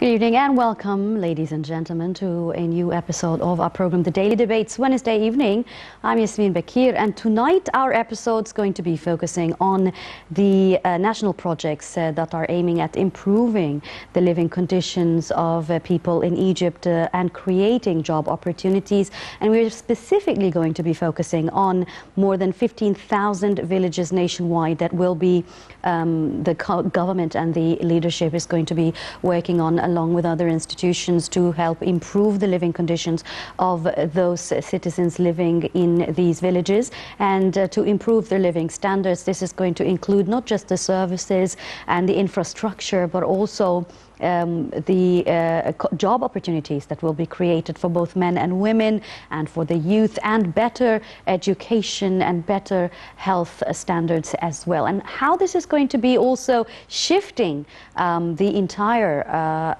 Good evening and welcome, ladies and gentlemen, to a new episode of our program, The Daily Debates, Wednesday evening. I'm Yasmin Bakir, and tonight our episode's going to be focusing on the national projects that are aiming at improving the living conditions of people in Egypt and creating job opportunities. And we're specifically going to be focusing on more than 15,000 villages nationwide that will be the government and the leadership is going to be working on, along with other institutions, to help improve the living conditions of those citizens living in these villages and to improve their living standards. This is going to include not just the services and the infrastructure, but also the job opportunities that will be created for both men and women and for the youth, and better education and better health standards as well. And how this is going to be also shifting the entire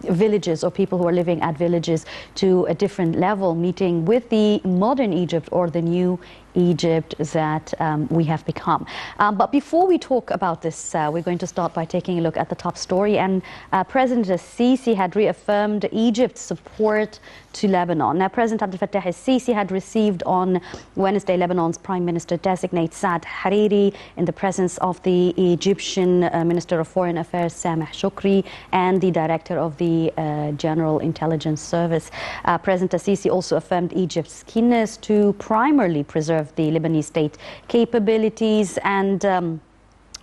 villages, or people who are living at villages, to a different level, meeting with the modern Egypt or the new Egypt that we have become. But before we talk about this, we're going to start by taking a look at the top story. And President al-Sisi had reaffirmed Egypt's support to Lebanon. Now, President Abdel Fattah al-Sisi had received on Wednesday Lebanon's Prime Minister-designate Saad Hariri in the presence of the Egyptian Minister of Foreign Affairs Sameh Shoukry and the Director of the General Intelligence Service. President al-Sisi also affirmed Egypt's keenness to primarily preserve the Lebanese state capabilities and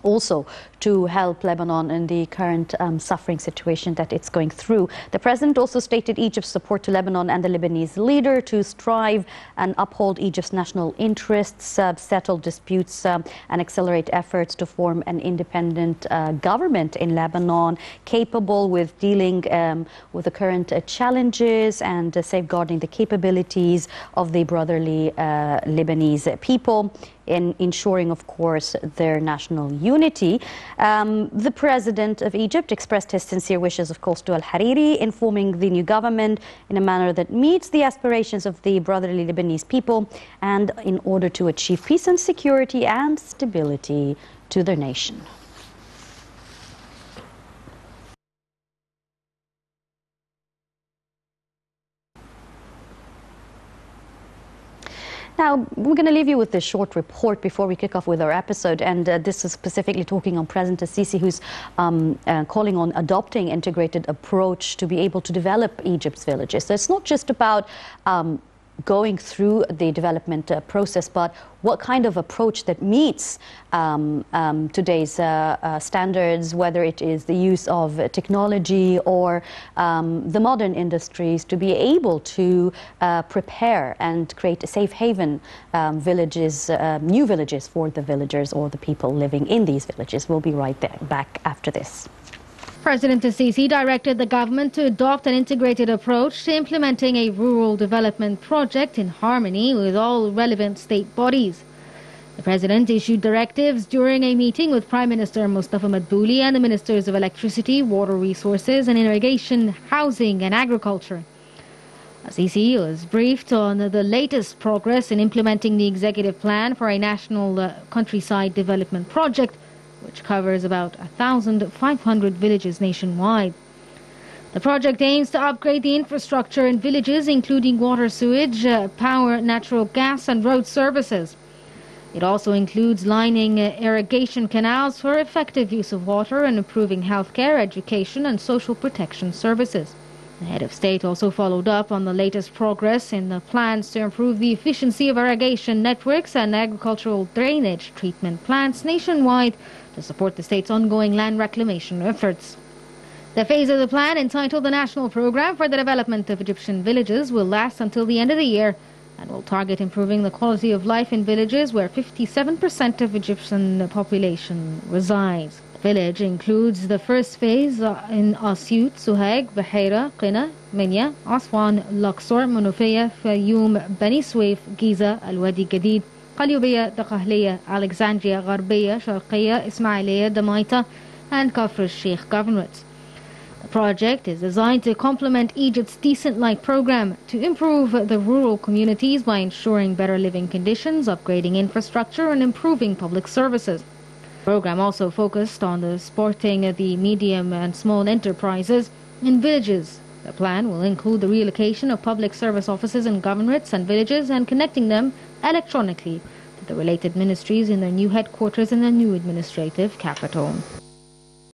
also to help Lebanon in the current suffering situation that it's going through. The president also stated Egypt's support to Lebanon and the Lebanese leader to strive and uphold Egypt's national interests, settle disputes and accelerate efforts to form an independent government in Lebanon capable with dealing with the current challenges and safeguarding the capabilities of the brotherly Lebanese people, in ensuring, of course, their national unity. The president of Egypt expressed his sincere wishes, of course, to al-Hariri, informing the new government in a manner that meets the aspirations of the brotherly Lebanese people and in order to achieve peace and security and stability to their nation. Now, we're going to leave you with this short report before we kick off with our episode, and this is specifically talking on President al-Sisi, who's calling on adopting integrated approach to be able to develop Egypt's villages. So it's not just about going through the development process, but what kind of approach that meets today's standards, whether it is the use of technology or the modern industries, to be able to prepare and create a safe haven villages, new villages for the villagers or the people living in these villages. We'll be right there, back after this. President al-Sisi directed the government to adopt an integrated approach to implementing a rural development project in harmony with all relevant state bodies. The president issued directives during a meeting with Prime Minister Mustafa Madbouli and the Ministers of Electricity, Water Resources and Irrigation, Housing and Agriculture. Al-Sisi was briefed on the latest progress in implementing the executive plan for a national countryside development project, which covers about 1,500 villages nationwide. The project aims to upgrade the infrastructure in villages, including water, sewage, power, natural gas and road services. It also includes lining irrigation canals for effective use of water and improving healthcare, education and social protection services. The head of state also followed up on the latest progress in the plans to improve the efficiency of irrigation networks and agricultural drainage treatment plants nationwide to support the state's ongoing land reclamation efforts. The phase of the plan, entitled the National Program for the Development of Egyptian Villages, will last until the end of the year and will target improving the quality of life in villages where 57% of Egyptian population resides. The village includes the first phase in Asyut, Suhaig, Bahira, Qina, Minya, Aswan, Luxor, Munufiyah, Fayoum, Bani Suef, Giza, Al-Wadi Gadid, Qalyubiyah, Dakhahliya, Alexandria, Gharbiyah, Sharqiyah, Ismailiyah, Damaita and Kafr al-Sheikh governorates. The project is designed to complement Egypt's Decent Life program to improve the rural communities by ensuring better living conditions, upgrading infrastructure and improving public services. The program also focused on the supporting the medium and small enterprises in villages. The plan will include the relocation of public service offices in governorates and villages and connecting them electronically to the related ministries in their new headquarters in the new administrative capital.